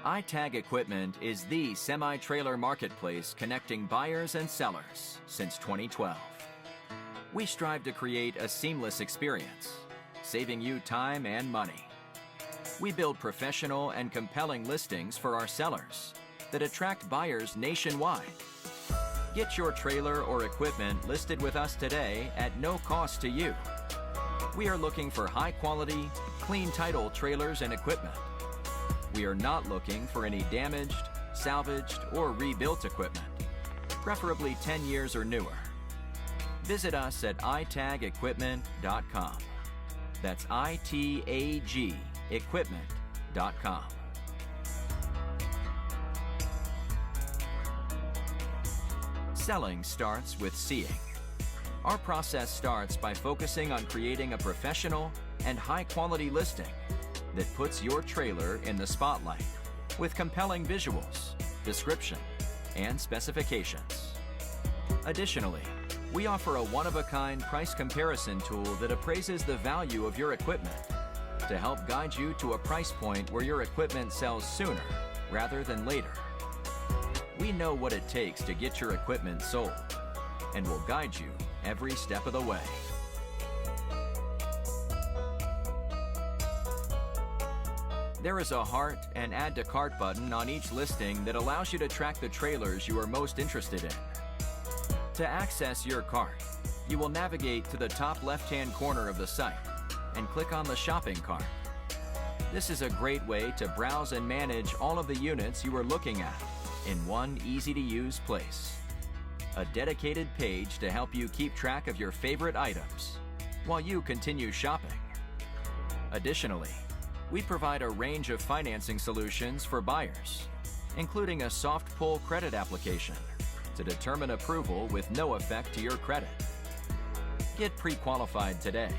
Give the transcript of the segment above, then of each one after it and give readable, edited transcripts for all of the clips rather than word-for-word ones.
iTag Equipment is the semi-trailer marketplace connecting buyers and sellers since 2012. We strive to create a seamless experience, saving you time and money. We build professional and compelling listings for our sellers that attract buyers nationwide. Get your trailer or equipment listed with us today at no cost to you. We are looking for high-quality, clean title trailers and equipment. We are not looking for any damaged, salvaged, or rebuilt equipment, preferably 10 years or newer. Visit us at itagequipment.com. That's ITAG equipment.com. Selling starts with seeing. Our process starts by focusing on creating a professional and high-quality listing that puts your trailer in the spotlight with compelling visuals, description, and specifications. Additionally, we offer a one-of-a-kind price comparison tool that appraises the value of your equipment to help guide you to a price point where your equipment sells sooner rather than later. We know what it takes to get your equipment sold and will guide you every step of the way. There is a heart and add to cart button on each listing that allows you to track the trailers you are most interested in. To access your cart, you will navigate to the top left-hand corner of the site and click on the shopping cart. This is a great way to browse and manage all of the units you are looking at in one easy-to-use place. A dedicated page to help you keep track of your favorite items while you continue shopping. Additionally, we provide a range of financing solutions for buyers, including a soft pull credit application to determine approval with no effect to your credit. Get pre-qualified today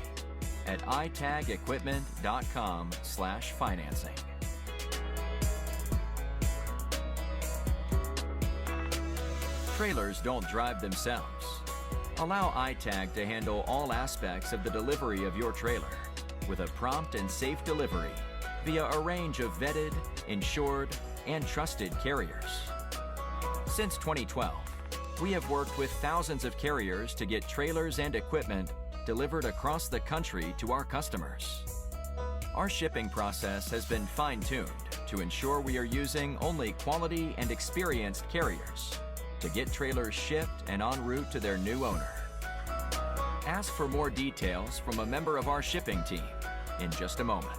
at itagequipment.com/financing. Trailers don't drive themselves. Allow iTag to handle all aspects of the delivery of your trailer with a prompt and safe delivery via a range of vetted, insured, and trusted carriers. Since 2012, we have worked with thousands of carriers to get trailers and equipment delivered across the country to our customers. Our shipping process has been fine-tuned to ensure we are using only quality and experienced carriers to get trailers shipped and en route to their new owner. Ask for more details from a member of our shipping team in just a moment.